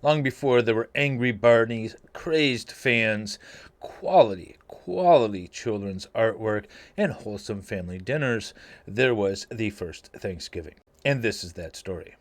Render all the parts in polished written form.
long before there were angry Barneys, crazed fans, quality children's artwork, and wholesome family dinners, there was the first Thanksgiving. And this is that story.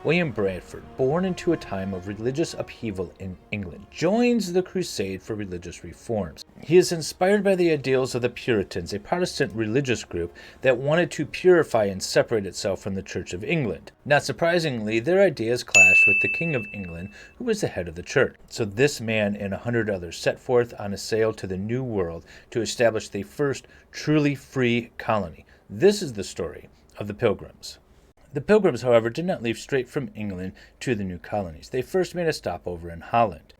William Bradford, born into a time of religious upheaval in England, joins the crusade for religious reforms. He is inspired by the ideals of the Puritans, a Protestant religious group that wanted to purify and separate itself from the Church of England. Not surprisingly, their ideas clashed with the King of England, who was the head of the church. So this man and 100 others set forth on a sail to the New World to establish the first truly free colony. This is the story of the Pilgrims. The Pilgrims, however, did not leave straight from England to the new colonies. They first made a stopover in Holland.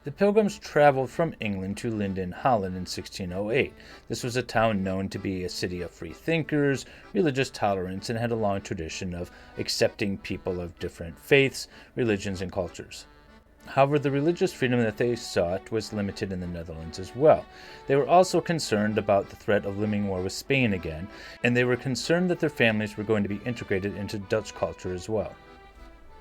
The Pilgrims traveled from England to Linden, Holland in 1608. This was a town known to be a city of free thinkers, religious tolerance, and had a long tradition of accepting people of different faiths, religions, and cultures. However, the religious freedom that they sought was limited in the Netherlands as well. They were also concerned about the threat of looming war with Spain again, and they were concerned that their families were going to be integrated into Dutch culture as well.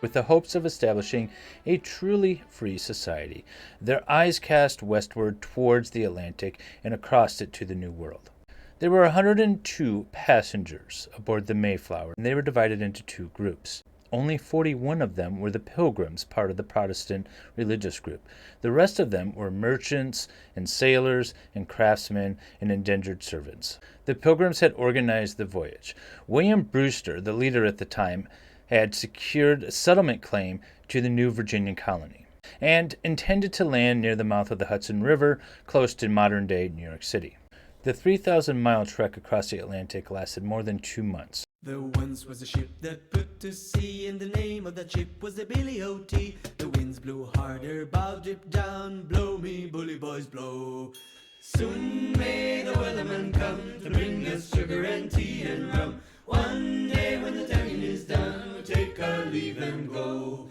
With the hopes of establishing a truly free society, their eyes cast westward towards the Atlantic and across it to the New World. There were 102 passengers aboard the Mayflower, and they were divided into two groups. Only 41 of them were the Pilgrims, part of the Protestant religious group. The rest of them were merchants and sailors and craftsmen and indentured servants. The Pilgrims had organized the voyage. William Brewster, the leader at the time, had secured a settlement claim to the new Virginia colony and intended to land near the mouth of the Hudson River, close to modern-day New York City. The 3,000-mile trek across the Atlantic lasted more than 2 months. There once was a ship that put to sea, and the name of that ship was the Billy O.T. The winds blew harder, bow drip down, blow me bully boys blow. Soon may the weatherman come to bring us sugar and tea and rum. One day when the tanking is done, we'll take our leave and go.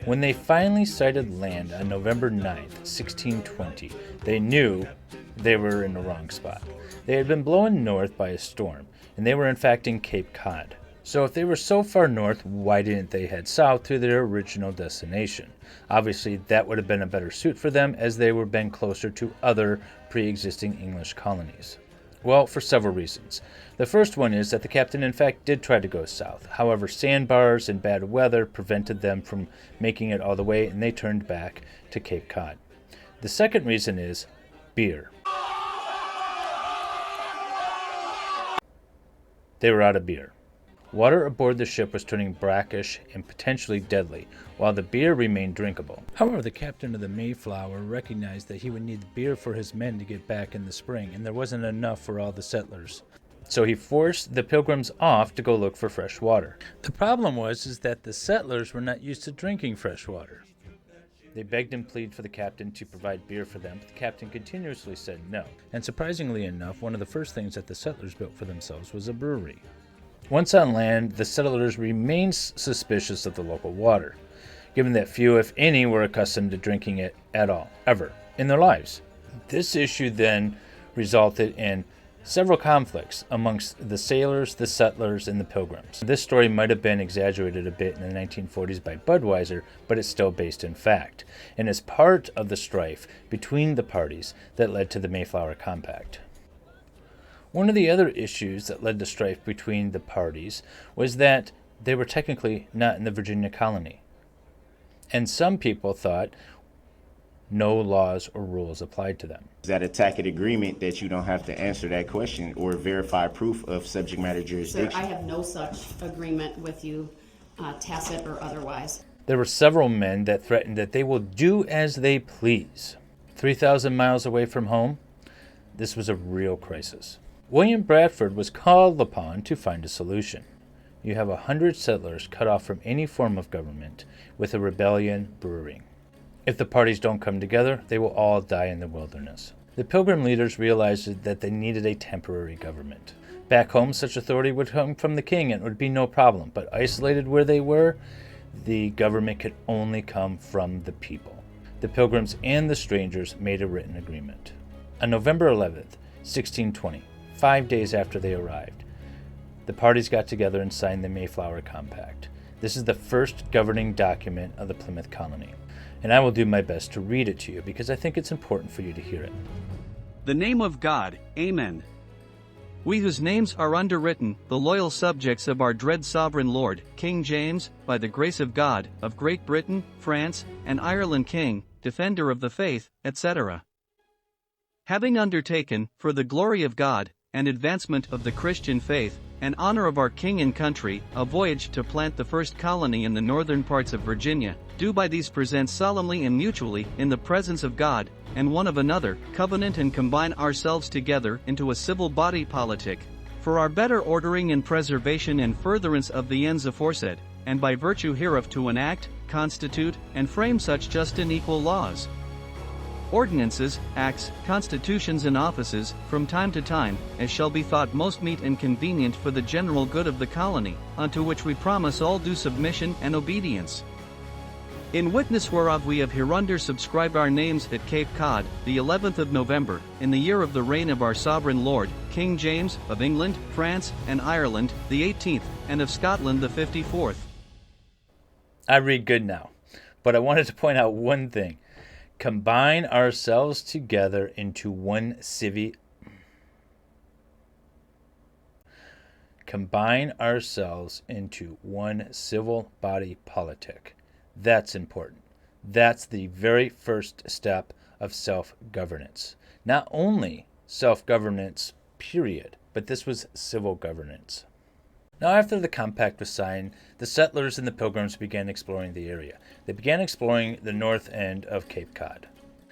When they finally sighted land on November 9th, 1620, they knew they were in the wrong spot. They had been blown north by a storm, and they were in fact in Cape Cod. So if they were so far north, why didn't they head south to their original destination? Obviously, that would have been a better suit for them, as they would have been closer to other pre-existing English colonies. Well, for several reasons. The first one is that the captain in fact did try to go south. However, sandbars and bad weather prevented them from making it all the way, and they turned back to Cape Cod. The second reason is beer. They were out of beer. Water aboard the ship was turning brackish and potentially deadly, while the beer remained drinkable. However, the captain of the Mayflower recognized that he would need beer for his men to get back in the spring, and there wasn't enough for all the settlers. So he forced the Pilgrims off to go look for fresh water. The problem was that the settlers were not used to drinking fresh water. They begged and pleaded for the captain to provide beer for them, but the captain continuously said no. And surprisingly enough, one of the first things that the settlers built for themselves was a brewery. Once on land, the settlers remained suspicious of the local water, given that few, if any, were accustomed to drinking it at all, ever, in their lives. This issue then resulted in several conflicts amongst the sailors, the settlers, and the Pilgrims. This story might have been exaggerated a bit in the 1940s by Budweiser, but it's still based in fact, and is part of the strife between the parties that led to the Mayflower Compact. One of the other issues that led to strife between the parties was that they were technically not in the Virginia colony. And some people thought no laws or rules applied to them. Is that a tacit agreement that you don't have to answer that question or verify proof of subject matter jurisdiction? Sir, I have no such agreement with you, tacit or otherwise. There were several men that threatened that they will do as they please. 3,000 miles away from home, this was a real crisis. William Bradford was called upon to find a solution. You have 100 settlers cut off from any form of government, with a rebellion brewing. If the parties don't come together, they will all die in the wilderness. The Pilgrim leaders realized that they needed a temporary government. Back home, such authority would come from the king and it would be no problem, but isolated where they were, the government could only come from the people. The Pilgrims and the strangers made a written agreement. On November 11th, 1620, 5 days after they arrived, the parties got together and signed the Mayflower Compact. This is the first governing document of the Plymouth colony, and I will do my best to read it to you because I think it's important for you to hear it. The name of God, Amen. We whose names are underwritten, the loyal subjects of our dread sovereign Lord, King James, by the grace of God, of Great Britain, France, and Ireland King, defender of the faith, etc. Having undertaken, for the glory of God, and advancement of the Christian faith, and honor of our king and country, a voyage to plant the first colony in the northern parts of Virginia, do by these present solemnly and mutually, in the presence of God, and one of another, covenant and combine ourselves together into a civil body politic, for our better ordering and preservation and furtherance of the ends aforesaid, and by virtue hereof to enact, constitute, and frame such just and equal laws, ordinances, acts, constitutions and offices, from time to time, as shall be thought most meet and convenient for the general good of the colony, unto which we promise all due submission and obedience. In witness whereof we have hereunder subscribed our names at Cape Cod, the 11th of November, in the year of the reign of our sovereign Lord, King James, of England, France, and Ireland, the 18th, and of Scotland the 54th. I read good now, but I wanted to point out one thing. Combine ourselves together into one civil body politic. That's important. That's the very first step of self-governance. Not only self-governance, period, but this was civil governance. Now, after the compact was signed, the settlers and the Pilgrims began exploring the area. They began exploring the north end of Cape Cod.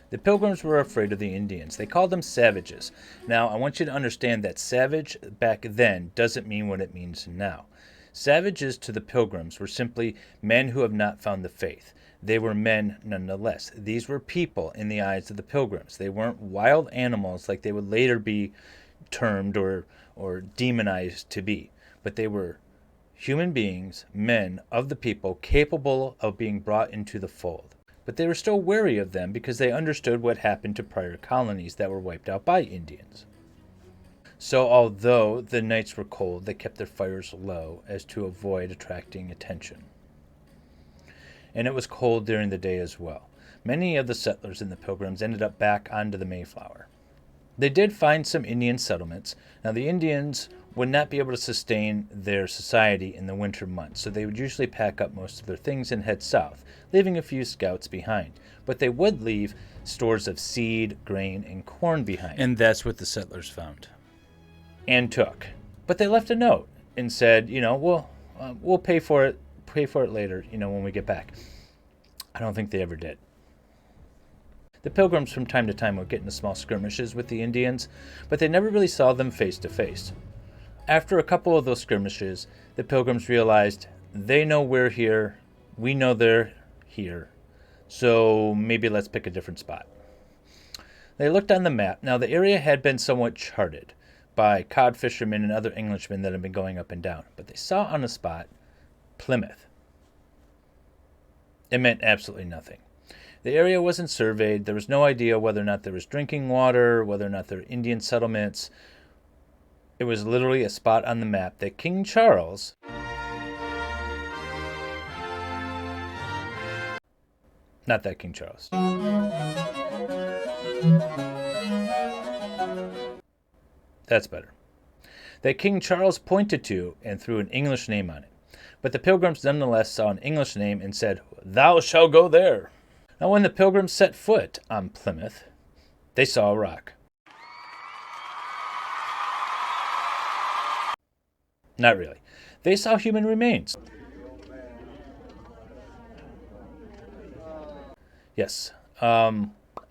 The Pilgrims were afraid of the Indians. They called them savages. Now, I want you to understand that savage back then doesn't mean what it means now. Savages to the Pilgrims were simply men who have not found the faith. They were men nonetheless. These were people in the eyes of the Pilgrims. They weren't wild animals like they would later be termed or demonized to be. But they were human beings, men of the people, capable of being brought into the fold. But they were still wary of them because they understood what happened to prior colonies that were wiped out by Indians. So although the nights were cold, they kept their fires low as to avoid attracting attention. And it was cold during the day as well. Many of the settlers and the Pilgrims ended up back onto the Mayflower. They did find some Indian settlements. Now the Indians would not be able to sustain their society in the winter months, so they would usually pack up most of their things and head south, leaving a few scouts behind. But they would leave stores of seed, grain, and corn behind. And that's what the settlers found and took. But they left a note and said, we'll pay for it later, when we get back. I don't think they ever did. The Pilgrims from time to time would get into small skirmishes with the Indians, but they never really saw them face to face. After a couple of those skirmishes, the Pilgrims realized they know we're here, we know they're here, so maybe let's pick a different spot. They looked on the map. Now, the area had been somewhat charted by cod fishermen and other Englishmen that had been going up and down, but they saw on a spot Plymouth. It meant absolutely nothing. The area wasn't surveyed. There was no idea whether or not there was drinking water, whether or not there were Indian settlements. It was literally a spot on the map that King Charles not that King Charles. That's better. That King Charles pointed to and threw an English name on it. But the Pilgrims nonetheless saw an English name and said, "Thou shalt go there." Now when the Pilgrims set foot on Plymouth, they saw a rock. Not really. They saw human remains. Yes.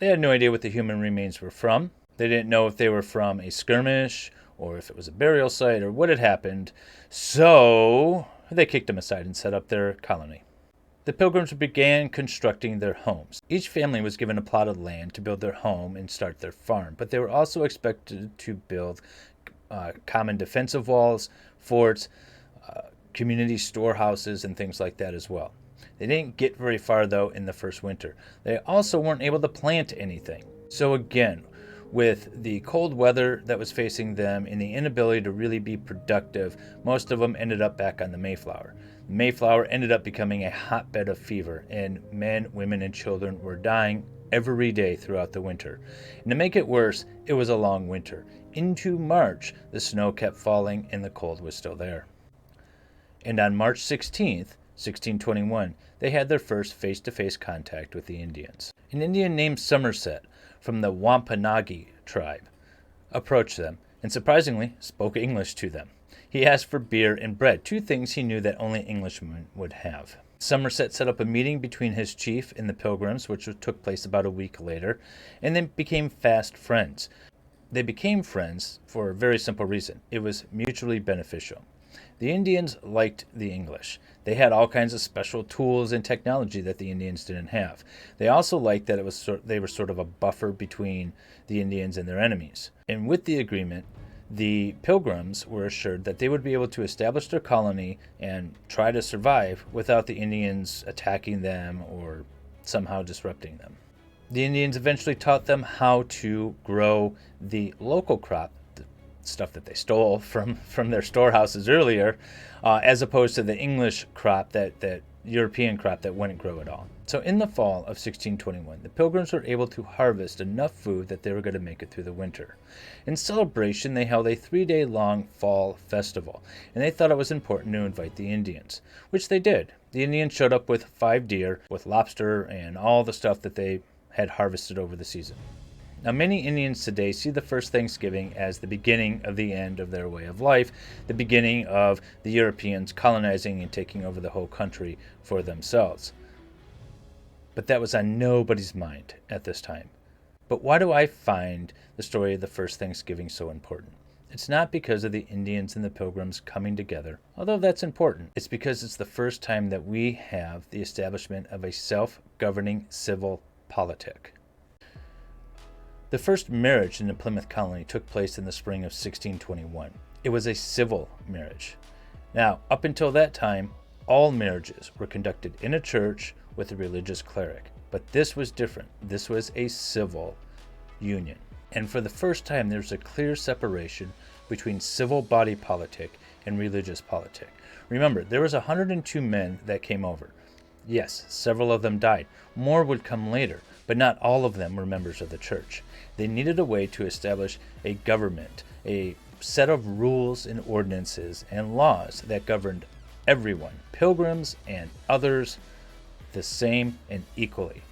They had no idea what the human remains were from. They didn't know if they were from a skirmish or if it was a burial site or what had happened. So they kicked them aside and set up their colony. The Pilgrims began constructing their homes. Each family was given a plot of land to build their home and start their farm, but they were also expected to build common defensive walls, forts, community storehouses, and things like that as well. They didn't get very far, though, in the first winter. They also weren't able to plant anything. So again, with the cold weather that was facing them and the inability to really be productive, most of them ended up back on the Mayflower. The Mayflower ended up becoming a hotbed of fever, and men, women, and children were dying every day throughout the winter. And to make it worse, it was a long winter. Into March, the snow kept falling and the cold was still there. And on March 16th, 1621, they had their first face-to-face contact with the Indians. An Indian named Somerset from the Wampanoag tribe approached them and surprisingly spoke English to them. He asked for beer and bread, two things he knew that only Englishmen would have. Somerset set up a meeting between his chief and the Pilgrims, which took place about a week later, and then became fast friends. They became friends for a very simple reason. It was mutually beneficial. The Indians liked the English. They had all kinds of special tools and technology that the Indians didn't have. They also liked that they were sort of a buffer between the Indians and their enemies. And with the agreement, the Pilgrims were assured that they would be able to establish their colony and try to survive without the Indians attacking them or somehow disrupting them. The Indians eventually taught them how to grow the local crop, stuff that they stole from their storehouses earlier, as opposed to the English crop, that European crop that wouldn't grow at all. So in the fall of 1621, the Pilgrims were able to harvest enough food that they were going to make it through the winter. In celebration, they held a 3-day-long fall festival, and they thought it was important to invite the Indians, which they did. The Indians showed up with 5 deer, with lobster, and all the stuff that they had harvested over the season. Now, many Indians today see the first Thanksgiving as the beginning of the end of their way of life, the beginning of the Europeans colonizing and taking over the whole country for themselves. But that was on nobody's mind at this time. But why do I find the story of the first Thanksgiving so important? It's not because of the Indians and the Pilgrims coming together, although that's important. It's because it's the first time that we have the establishment of a self-governing civil politic. The first marriage in the Plymouth colony took place in the spring of 1621. It was a civil marriage. Now, up until that time, all marriages were conducted in a church with a religious cleric. But this was different. This was a civil union. And for the first time, there's a clear separation between civil body politic and religious politic. Remember, there was 102 men that came over. Yes, several of them died. More would come later, but not all of them were members of the church. They needed a way to establish a government, a set of rules and ordinances and laws that governed everyone, Pilgrims and others, the same and equally.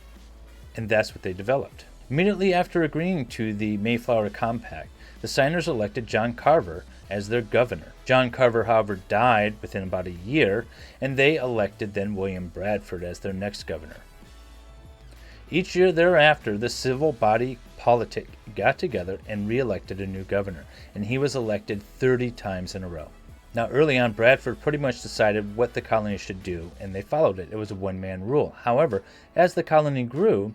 And that's what they developed. Immediately after agreeing to the Mayflower Compact, the signers elected John Carver as their governor. John Carver, however, died within about a year, and they elected then William Bradford as their next governor. Each year thereafter, the civil body politic got together and re-elected a new governor, and he was elected 30 times in a row. Now, early on, Bradford pretty much decided what the colony should do, and they followed it. It was a one-man rule. However, as the colony grew,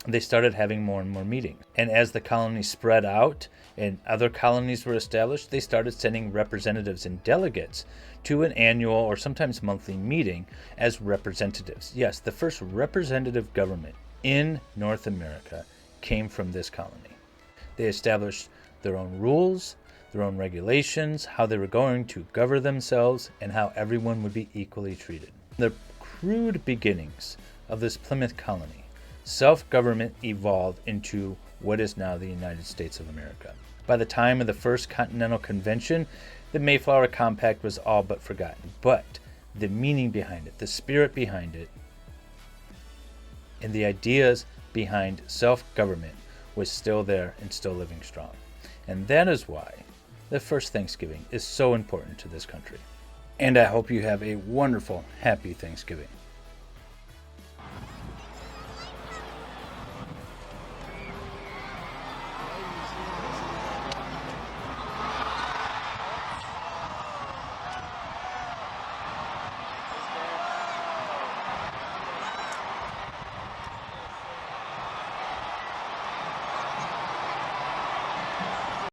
they started having more and more meetings. And as the colony spread out and other colonies were established, they started sending representatives and delegates to an annual or sometimes monthly meeting as representatives. Yes, the first representative government in North America came from this colony. They established their own rules, their own regulations, how they were going to govern themselves, and how everyone would be equally treated. The crude beginnings of this Plymouth colony, self-government evolved into what is now the United States of America. By the time of the First Continental Convention, the Mayflower Compact was all but forgotten. But the meaning behind it, the spirit behind it, and the ideas behind self-government was still there and still living strong. And that is why the first Thanksgiving is so important to this country. And I hope you have a wonderful, happy Thanksgiving.